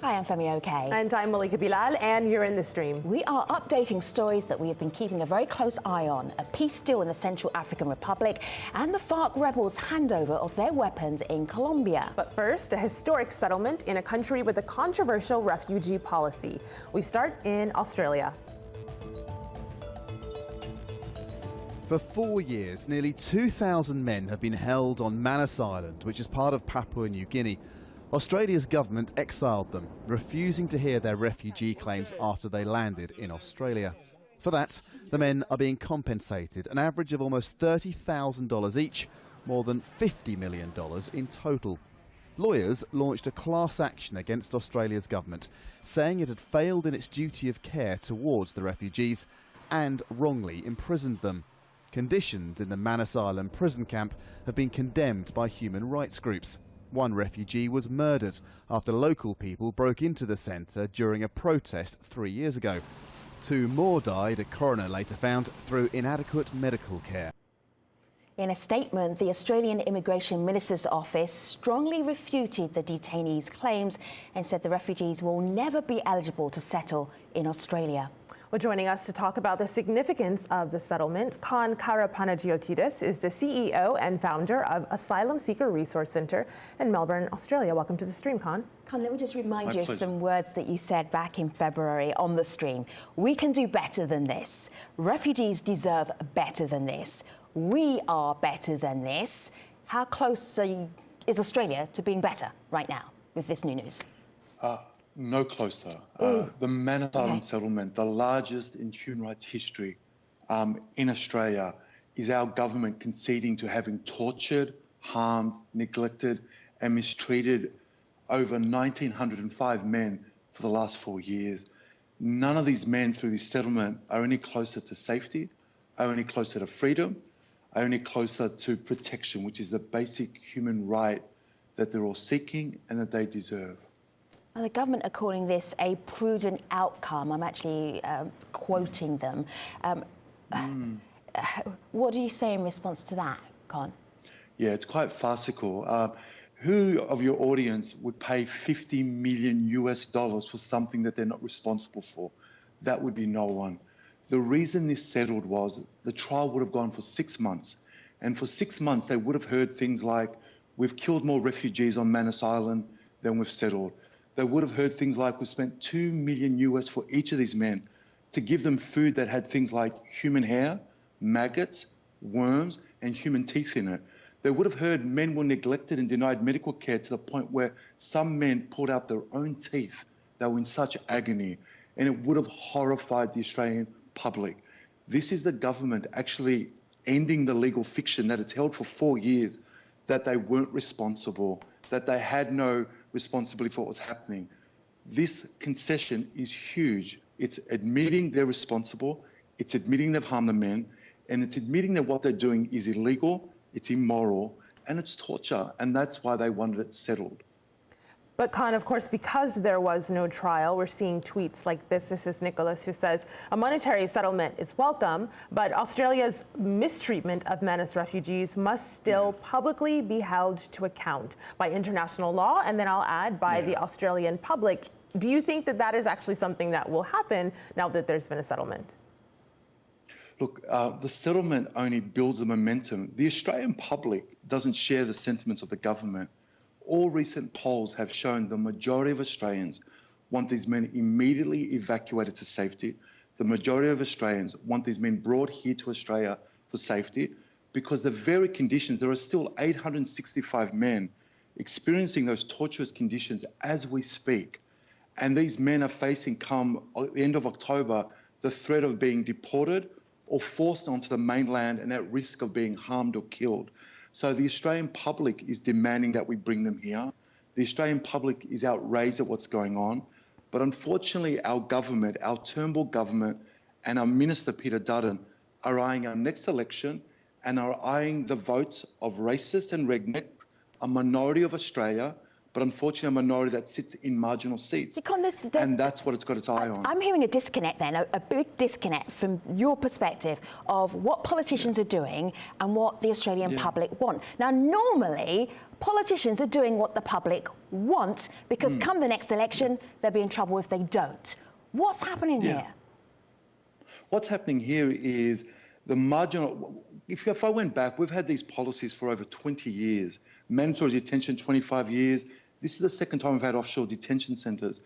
Hi, I'm Femi Okay. And I'm Malika Bilal, and you're in the stream. We are updating stories that we have been keeping a very close eye on. A peace deal in the Central African Republic and the Farc rebels' handover of their weapons in Colombia. But first, a historic settlement in a country with a controversial refugee policy. We start in Australia. For 4 years, nearly 2,000 men have been held on Manus Island, which is part of Papua New Guinea. Australia's government exiled them, refusing to hear their refugee claims after they landed in Australia. For that, the men are being compensated an average of almost $30,000 each, more than $50 million in total. Lawyers launched a class action against Australia's government, saying it had failed in its duty of care towards the refugees and wrongly imprisoned them. Conditions in the Manus Island prison camp have been condemned by human rights groups. One refugee was murdered after local people broke into the centre during a protest 3 years ago. 2 more died, a coroner later found, through inadequate medical care. In a statement, the Australian Immigration Minister's Office strongly refuted the detainees' claims and said the refugees will never be eligible to settle in Australia. Well, joining us to talk about the significance of the settlement, Khan Karapanagiotis is the CEO and founder of Asylum Seeker Resource Centre in Melbourne, Australia. Welcome to the stream, Khan. Khan, let me just remind you of some words that you said back in February on the stream. We can do better than this. Refugees deserve better than this. We are better than this. How close is Australia to being better right now with this new news? No closer. The Manus Island settlement, the largest in human rights history in Australia, is our government conceding to having tortured, harmed, neglected and mistreated over 1,905 men for the last 4 years. None of these men through this settlement are any closer to safety, are any closer to freedom, are any closer to protection, which is the basic human right that they're all seeking and that they deserve. And the government are calling this a prudent outcome. I'm actually quoting them. What do you say in response to that, Con? Yeah, it's quite farcical. Who of your audience would pay $50 million for something that they're not responsible for? That would be no one. The reason this settled was the trial would have gone for 6 months. And for 6 months, they would have heard things like, we've killed more refugees on Manus Island than we've settled. They would have heard things like, we've spent $2 million for each of these men to give them food that had things like human hair, maggots, worms, and human teeth in it. They would have heard men were neglected and denied medical care to the point where some men pulled out their own teeth. They were in such agony, and it would have horrified the Australian public. This is the government actually ending the legal fiction that it's held for 4 years, that they weren't responsible, that they had no responsibility for what was happening. This concession is huge. It's admitting they're responsible, it's admitting they've harmed the men, and it's admitting that what they're doing is illegal, it's immoral, and it's torture, and that's why they wanted it settled. But Khan, of course, because there was no trial, we're seeing tweets like this. This is Nicholas, who says, a monetary settlement is welcome, but Australia's mistreatment of Manus refugees must still publicly be held to account by international law, and then I'll add by the Australian public. Do you think that that is actually something that will happen now that there's been a settlement? Look, the settlement only builds the momentum. The Australian public doesn't share the sentiments of the government. All recent polls have shown the majority of Australians want these men immediately evacuated to safety. The majority of Australians want these men brought here to Australia for safety, because the very conditions, there are still 865 men experiencing those torturous conditions as we speak. And these men are facing, come the end of October, the threat of being deported or forced onto the mainland and at risk of being harmed or killed. So the Australian public is demanding that we bring them here. The Australian public is outraged at what's going on. But unfortunately, our government, our Turnbull government and our Minister, Peter Dutton, are eyeing our next election and are eyeing the votes of racists and rednecks, a minority of Australia, but unfortunately a minority that sits in marginal seats. And that's what it's got its eye on. I'm hearing a disconnect then, a big disconnect from your perspective of what politicians are doing and what the Australian public want. Now, normally, politicians are doing what the public want because come the next election, they'll be in trouble if they don't. What's happening here? What's happening here is the marginal... If I went back, we've had these policies for over 20 years. Mandatory detention, 25 years. This is the second time we've had offshore detention centres.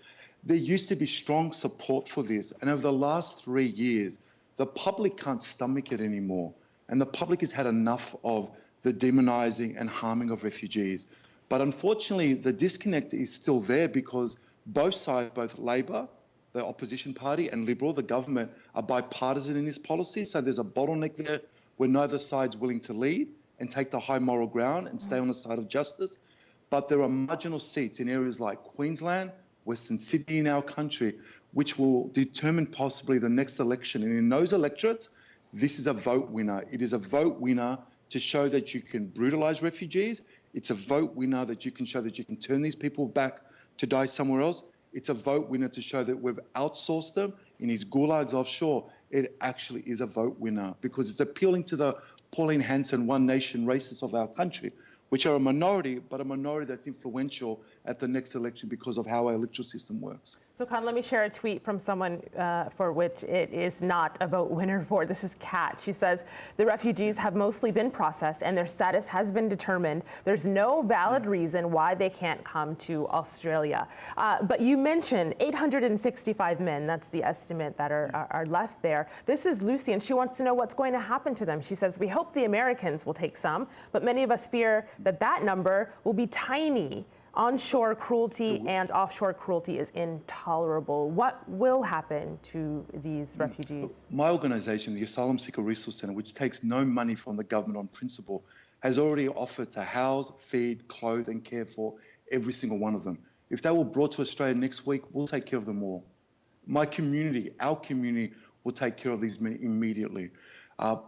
There used to be strong support for this. And over the last 3 years, the public can't stomach it anymore. And the public has had enough of the demonising and harming of refugees. But unfortunately, the disconnect is still there because both sides, both Labor, the opposition party, and Liberal, the government, are bipartisan in this policy. So there's a bottleneck there where neither side's willing to lead and take the high moral ground and stay on the side of justice. But there are marginal seats in areas like Queensland, Western Sydney in our country, which will determine possibly the next election. And in those electorates, this is a vote winner. It is a vote winner to show that you can brutalise refugees. It's a vote winner that you can show that you can turn these people back to die somewhere else. It's a vote winner to show that we've outsourced them in these gulags offshore. It actually is a vote winner because it's appealing to the Pauline Hanson one nation racists of our country, which are a minority, but a minority that's influential at the next election because of how our electoral system works. So, Khan, let me share a tweet from someone for which it is not a vote winner for. This is Kat. She says, the refugees have mostly been processed and their status has been determined. There's no valid reason why they can't come to Australia. But you mentioned 865 men. That's the estimate that are left there. This is Lucy, and she wants to know what's going to happen to them. She says, we hope the Americans will take some, but many of us fear that that number will be tiny. Onshore cruelty and offshore cruelty is intolerable. What will happen to these refugees? My organisation, the Asylum Seeker Resource Centre, which takes no money from the government on principle, has already offered to house, feed, clothe and care for every single one of them. If they were brought to Australia next week, we'll take care of them all. My community, our community, will take care of these men immediately.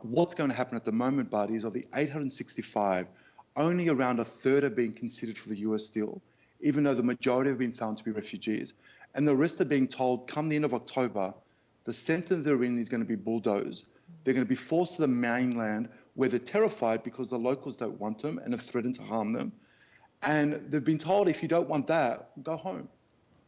What's going to happen at the moment, Bart, is of the 865, only around a third are being considered for the US deal, even though the majority have been found to be refugees. And the rest are being told, come the end of October, the centre they're in is going to be bulldozed. They're going to be forced to the mainland where they're terrified because the locals don't want them and have threatened to harm them. And they've been told, if you don't want that, go home.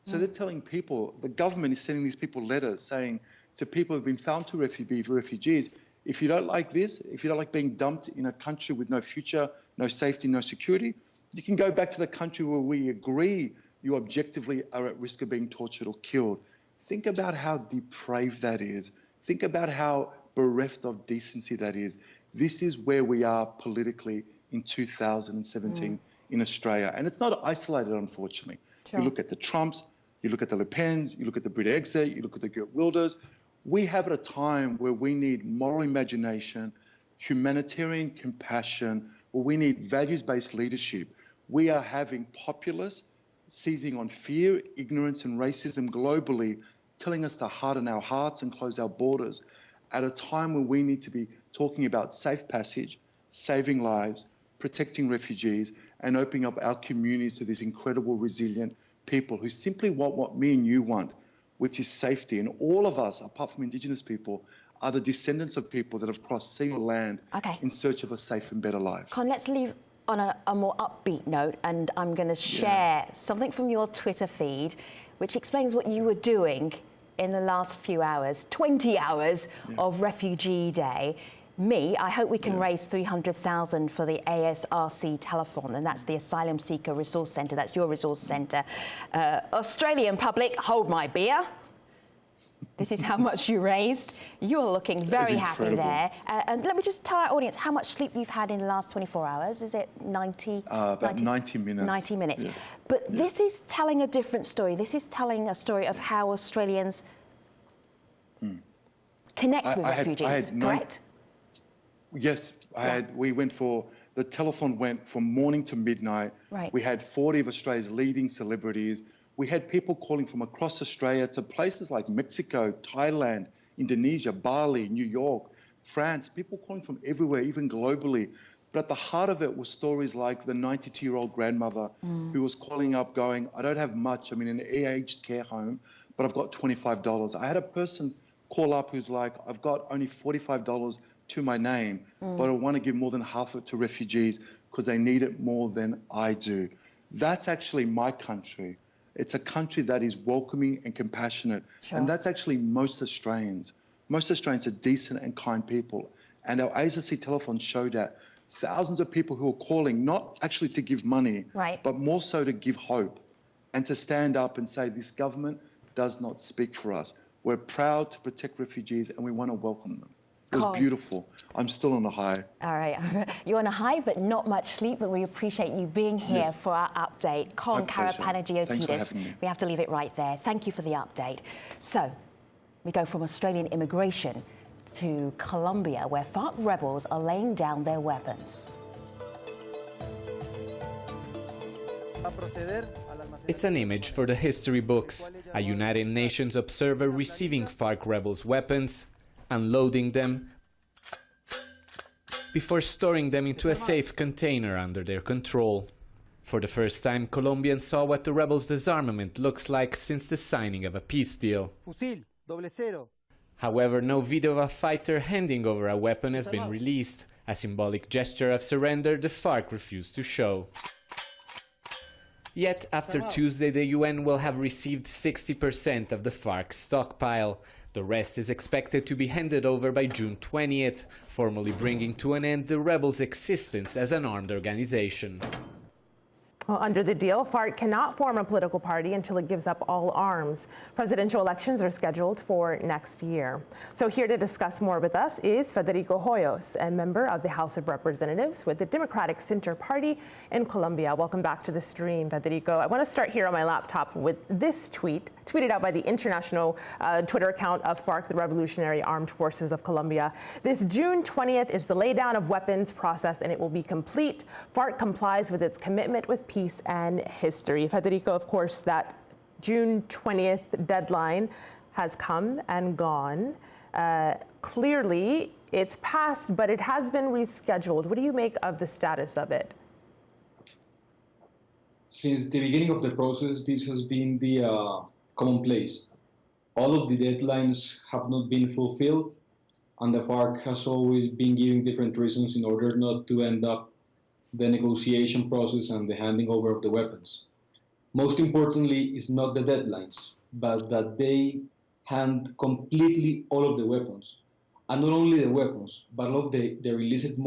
So they're telling people, the government is sending these people letters saying to people who've been found to be refugees, if you don't like this, if you don't like being dumped in a country with no future, no safety, no security, you can go back to the country where we agree you objectively are at risk of being tortured or killed. Think about how depraved that is. Think about how bereft of decency that is. This is where we are politically in 2017 in Australia. And it's not isolated, unfortunately. Sure. You look at the Trumps, you look at the Le Pens, you look at the Brit Exit, you look at the Geert Wilders. We have at a time where we need moral imagination, humanitarian compassion, where we need values-based leadership. We are having populists seizing on fear, ignorance and racism globally, telling us to harden our hearts and close our borders at a time when we need to be talking about safe passage, saving lives, protecting refugees and opening up our communities to these incredible, resilient people who simply want what me and you want, which is safety. And all of us, apart from Indigenous people, are the descendants of people that have crossed sea or land in search of a safe and better life. Con, let's leave on a more upbeat note, and I'm going to share something from your Twitter feed which explains what you were doing in the last few hours, 20 hours of Refugee Day. I hope we can raise 300,000 for the ASRC telethon, and that's the Asylum Seeker Resource Centre. That's your resource centre. Australian public, hold my beer. This is how much you raised. You're looking very happy there. And let me just tell our audience how much sleep you've had in the last 24 hours. Is it 90? About 90 minutes. 90 minutes. Yeah. But this is telling a different story. This is telling a story of how Australians connect with refugees, correct? Yes, we went for, the telethon went from morning to midnight. Right. We had 40 of Australia's leading celebrities. We had people calling from across Australia to places like Mexico, Thailand, Indonesia, Bali, New York, France, people calling from everywhere, even globally, But at the heart of it was stories like the 92-year-old grandmother who was calling up going, I don't have much, I'm in an aged care home, but I've got $25. I had a person call up who's like, I've got only $45 to my name, but I want to give more than half of it to refugees because they need it more than I do. That's actually my country. It's a country that is welcoming and compassionate. Sure. And that's actually most Australians. Most Australians are decent and kind people. And our AZC telephone showed that thousands of people who are calling, not actually to give money, right, but more so to give hope and to stand up and say, this government does not speak for us. We're proud to protect refugees and we want to welcome them. It was beautiful. I'm still on a high. All right. You're on a high, but not much sleep, but we appreciate you being here for our update. Con Karapanagiotis. We have to leave it right there. Thank you for the update. So, we go from Australian immigration to Colombia, where Farc rebels are laying down their weapons. It's an image for the history books. A United Nations observer receiving Farc rebels' weapons, unloading them, before storing them into a safe container under their control. For the first time, Colombians saw what the rebels' disarmament looks like since the signing of a peace deal. However, no video of a fighter handing over a weapon has been released. A symbolic gesture of surrender the Farc refused to show. Yet, after Tuesday, the UN will have received 60% of the Farc stockpile. The rest is expected to be handed over by June 20th, formally bringing to an end the rebels' existence as an armed organization. Well, under the deal, Farc cannot form a political party until it gives up all arms. Presidential elections are scheduled for next year. So here to discuss more with us is Federico Hoyos, a member of the House of Representatives with the Democratic Center Party in Colombia. Welcome back to the stream, Federico. I want to start here on my laptop with this tweet, tweeted out by the international Twitter account of Farc, the Revolutionary Armed Forces of Colombia. This June 20th is the laydown of weapons process, and it will be complete. Farc complies with its commitment with peace and history. Federico, of course, that June 20th deadline has come and gone. Clearly, it's passed, but it has been rescheduled. What do you make of the status of it? Since the beginning of the process, this has been the commonplace. All of the deadlines have not been fulfilled, and the Farc has always been giving different reasons in order not to end up the negotiation process and the handing over of the weapons. Most importantly is not the deadlines, but that they hand completely all of the weapons. And not only the weapons, but all of the illicit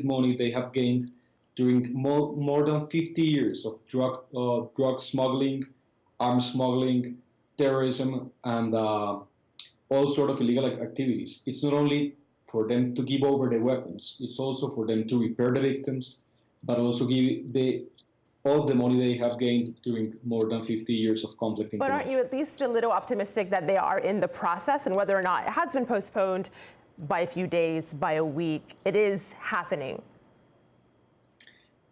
money they have gained during more than 50 years of drug smuggling, arms smuggling, terrorism, and all sort of illegal activities. It's not only for them to give over the weapons, it's also for them to repair the victims, but also give all the money they have gained during more than 50 years of conflict in Colombia. But aren't you at least a little optimistic that they are in the process, and whether or not it has been postponed by a few days, by a week, it is happening?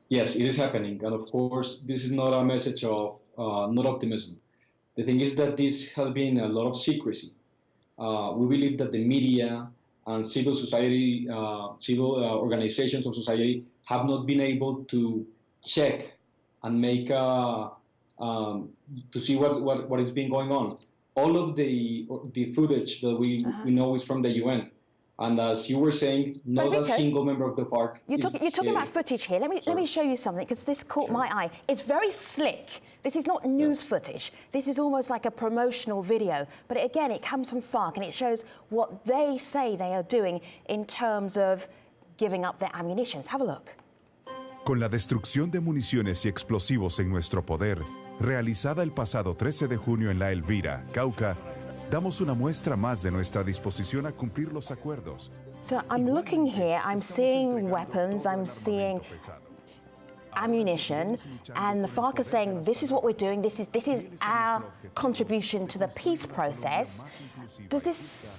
Yes, it is happening. And of course, this is not a message of not optimism. The thing is that this has been a lot of secrecy. We believe that the media and civil society, organizations of society have not been able to check and make to see what is being going on. All of the footage that we know is from the UN. And as you were saying, not a single member of the Farc. You're talking about footage here. Let me show you something, because this caught my eye. It's very slick. This is not news footage. This is almost like a promotional video. But again, it comes from Farc, and it shows what they say they are doing in terms of giving up their ammunitions. Have a look. Con la destrucción de municiones y explosivos en nuestro poder, realizada el pasado 13 de junio en La Elvira, Cauca, damos una muestra más de nuestra disposición a cumplir los acuerdos. So I'm looking here, I'm seeing weapons, I'm seeing ammunition, and the Farc are saying this is what we're doing, this is our contribution to the peace process. Does this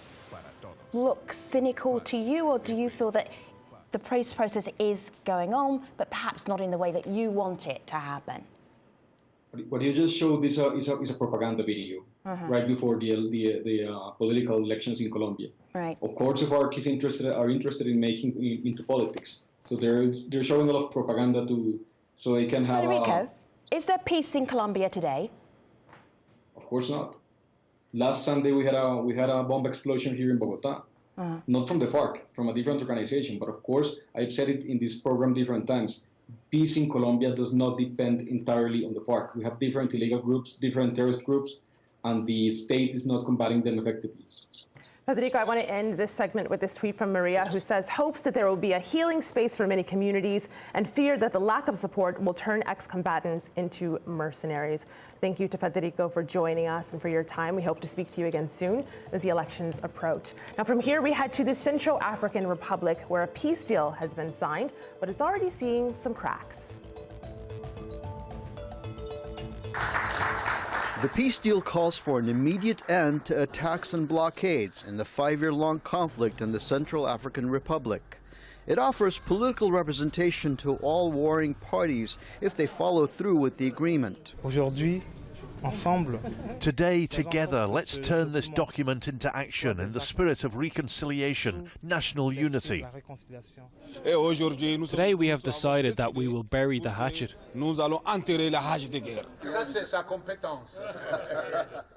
look cynical to you, or do you feel that the peace process is going on, but perhaps not in the way that you want it to happen? What you just showed is a propaganda video right before the political elections in Colombia. Right. Of course, the Farc are interested in making into politics, So they're showing a lot of propaganda so they can have. Federico, is there peace in Colombia today? Of course not. Last Sunday we had a bomb explosion here in Bogota. Not from the FARC, from a different organization. But of course, I've said it in this program different times. Peace in Colombia does not depend entirely on the FARC. We have different illegal groups, different terrorist groups, and the state is not combating them effectively. Federico, I want to end this segment with this tweet from Maria, who says hopes that there will be a healing space for many communities and fear that the lack of support will turn ex-combatants into mercenaries. Thank you to Federico for joining us and for your time. We hope to speak to you again soon as the elections approach. Now from here, we head to the Central African Republic, where a peace deal has been signed, but it's already seeing some cracks. The peace deal calls for an immediate end to attacks and blockades in the 5-year-long conflict in the Central African Republic. It offers political representation to all warring parties if they follow through with the agreement. Today, together, let's turn this document into action in the spirit of reconciliation, national unity. Today we have decided that we will bury the hatchet.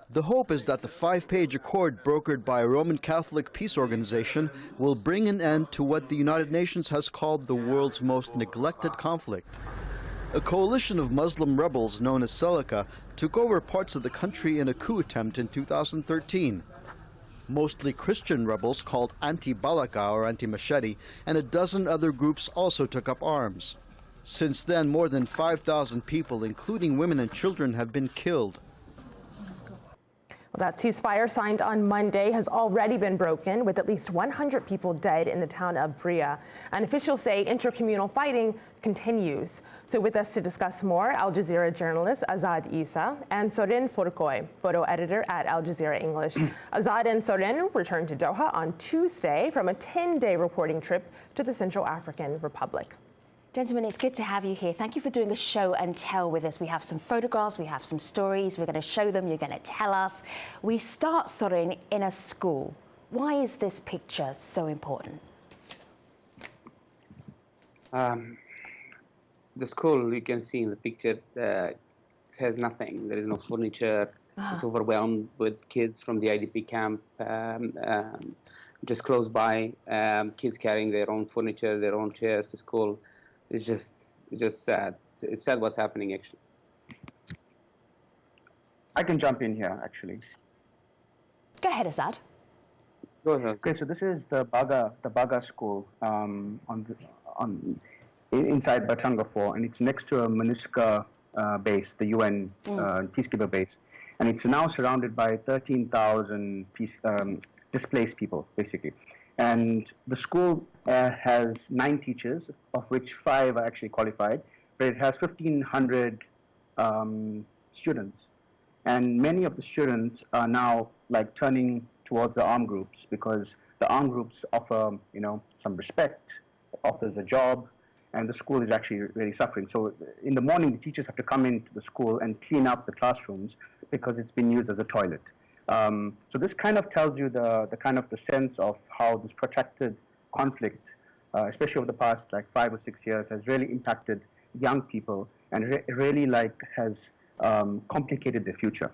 The hope is that the 5-page accord brokered by a Roman Catholic peace organization will bring an end to what the United Nations has called the world's most neglected conflict. A coalition of Muslim rebels known as Seleka took over parts of the country in a coup attempt in 2013. Mostly Christian rebels called Anti-Balaka or Anti-Machete, and a dozen other groups also took up arms. Since then, more than 5,000 people, including women and children, have been killed. That ceasefire signed on Monday has already been broken, with at least 100 people dead in the town of Bria. And officials say intercommunal fighting continues. So with us to discuss more, Al Jazeera journalist Azad Isa and Sorin Forcoy, photo editor at Al Jazeera English. Azad and Sorin returned to Doha on Tuesday from a 10-day reporting trip to the Central African Republic. Gentlemen, it's good to have you here. Thank you for doing a show and tell with us. We have some photographs, we have some stories. We're going to show them, you're going to tell us. We start, Sorin, in a school. Why is this picture so important? The school, you can see in the picture, has nothing. There is no furniture. It's overwhelmed with kids from the IDP camp, just close by. Kids carrying their own furniture, their own chairs to school. It's just sad. It's sad what's happening, actually. I can jump in here, actually. Go ahead, Azad. Go ahead. Okay, so this is the Baga school inside Batanga 4, and it's next to a MINUSCA base, the UN peacekeeper base, and it's now surrounded by 13,000 displaced people, basically. And the school has 9 teachers, of which 5 are actually qualified, but it has 1,500 students. And many of the students are now turning towards the armed groups, because the armed groups offer, some respect, offers a job, and the school is actually really suffering. So in the morning, the teachers have to come into the school and clean up the classrooms because it's been used as a toilet. So this kind of tells you the sense of how this protracted conflict, especially over the past 5 or 6 years, has really impacted young people and really has complicated their future.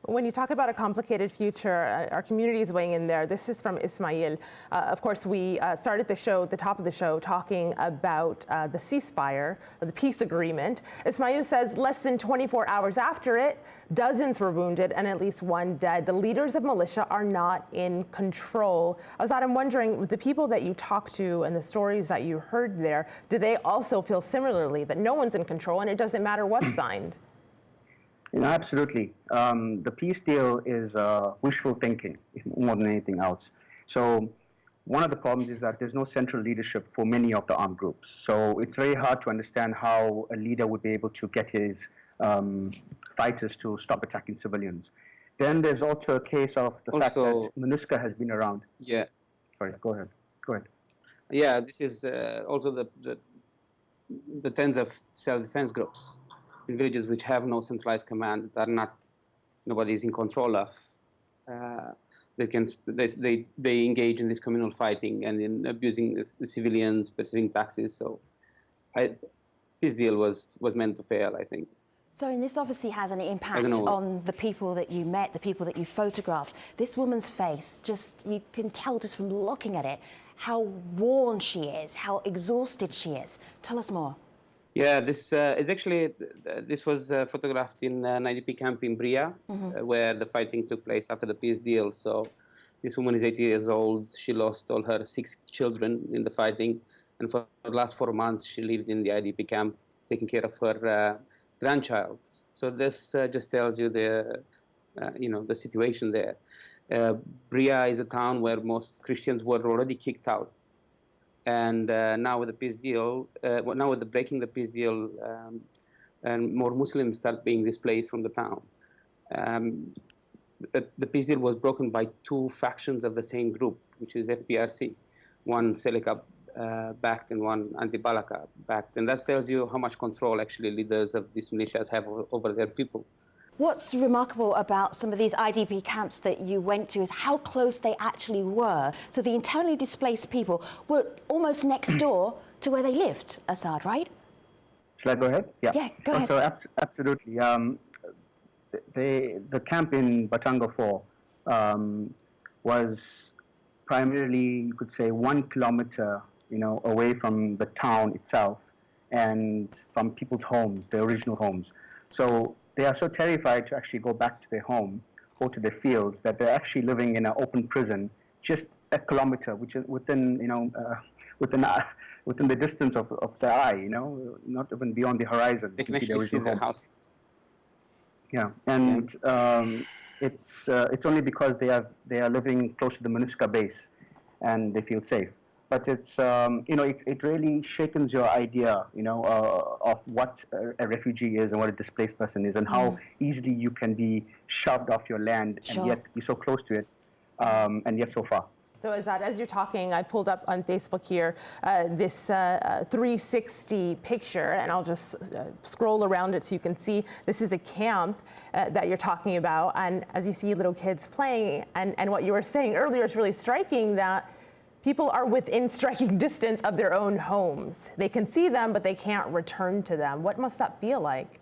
When you talk about a complicated future, our community is weighing in there. This is from Ismail. Of course, we started the show, the top of the show, talking about the ceasefire, the peace agreement. Ismail says less than 24 hours after it, dozens were wounded and at least 1 dead. The leaders of militia are not in control. Azad, I'm wondering, with the people that you talked to and the stories that you heard there, do they also feel similarly that no one's in control and it doesn't matter what's signed? Absolutely. The peace deal is wishful thinking more than anything else. So one of the problems is that there's no central leadership for many of the armed groups. So it's very hard to understand how a leader would be able to get his fighters to stop attacking civilians. Then there's also a case of the fact that MINUSCA has been around. Yeah. Sorry, go ahead. Yeah, this is also the tens of self-defense groups in villages which have no centralized command, that nobody is in control of. they engage in this communal fighting and in abusing the civilians, pursuing taxes. So this deal was meant to fail, I think. So, and this obviously has an impact on the people that you met, the people that you photographed. This woman's face, you can tell just from looking at it how worn she is, how exhausted she is. Tell us more. Yeah, this is actually, this was photographed in an IDP camp in Bria, where the fighting took place after the peace deal. So this woman is 80 years old. She lost all her 6 children in the fighting. And for the last 4 months, she lived in the IDP camp, taking care of her grandchild. So this just tells you the situation there. Bria is a town where most Christians were already kicked out. And now with the peace deal, now with the breaking the peace deal, and more Muslims start being displaced from the town. The peace deal was broken by 2 factions of the same group, which is FPRC, one Seleka backed and one Anti-Balaka backed. And that tells you how much control actually leaders of these militias have over their people. What's remarkable about some of these IDP camps that you went to is how close they actually were. So the internally displaced people were almost next door to where they lived, Assad, right? Shall I go ahead? Yeah, go ahead. So absolutely. The camp in Batanga 4 was primarily, you could say, 1 kilometer, away from the town itself and from people's homes, their original homes. So they are so terrified to actually go back to their home or to their fields that they're actually living in an open prison just a kilometer, which is within the distance of the eye, not even beyond the horizon. They can actually see their house. Yeah, and it's only because they are living close to the MINUSCA base and they feel safe. But it's it really shakens your idea of what a refugee is and what a displaced person is and how easily you can be shoved off your land and yet be so close to it and yet so far. So as you're talking, I pulled up on Facebook here this 360 picture, and I'll just scroll around it so you can see this is a camp that you're talking about. And as you see little kids playing, and what you were saying earlier is really striking, that people are within striking distance of their own homes. They can see them, but they can't return to them. What must that feel like?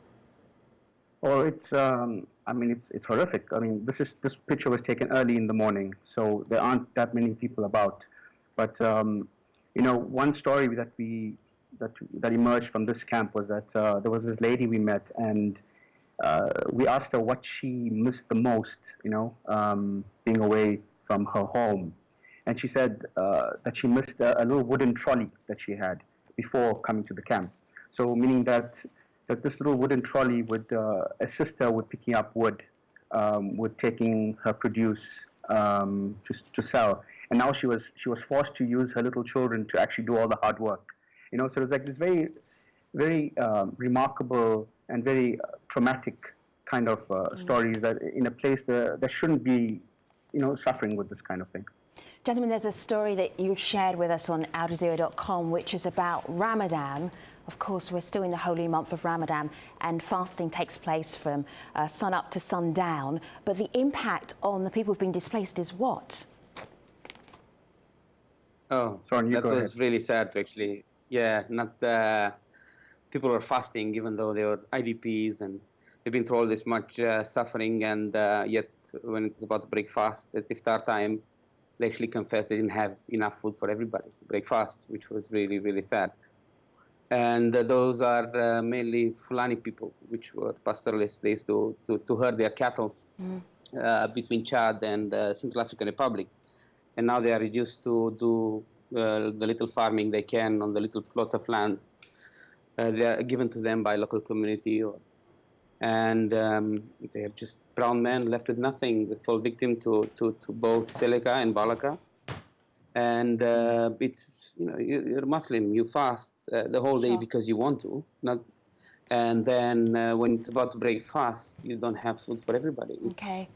Well, it's horrific. I mean, this picture was taken early in the morning, so there aren't that many people about. But one story that emerged from this camp was that there was this lady we met, and we asked her what she missed the most, being away from her home. And she said that she missed a little wooden trolley that she had before coming to the camp. So meaning that this little wooden trolley would assist her with picking up wood, with taking her produce to sell. And now she was forced to use her little children to actually do all the hard work. So it was like this very, very remarkable and very traumatic kind of stories that in a place that shouldn't be, suffering with this kind of thing. Gentlemen, there's a story that you shared with us on AlJazeera.com, which is about Ramadan. Of course, we're still in the holy month of Ramadan, and fasting takes place from sun up to sundown. But the impact on the people who've been displaced is what? Oh, that was really sad, actually. Yeah, people were fasting, even though they were IDPs, and they've been through all this much suffering, and yet when it's about to break fast at iftar time, they actually confessed they didn't have enough food for everybody to break fast, which was really, really sad. And those are mainly Fulani people, which were pastoralists. They used to herd their cattle between Chad and Central African Republic. And now they are reduced to do the little farming they can on the little plots of land. They are given to them by local community. And they are just brown men left with nothing. They fall victim to both Seleka and Balaka. And it's, you're Muslim, you fast the whole day because you want to, and then when it's about to break fast, you don't have food for everybody. Okay.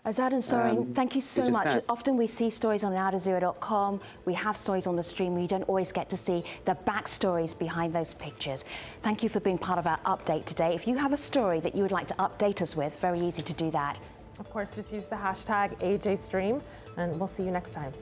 Azad and Soren, thank you so much. Sad. Often we see stories on AlJazeera.com, we have stories on the stream, we don't always get to see the backstories behind those pictures. Thank you for being part of our update today. If you have a story that you would like to update us with, very easy to do that. Of course, just use the hashtag AJStream, and we'll see you next time.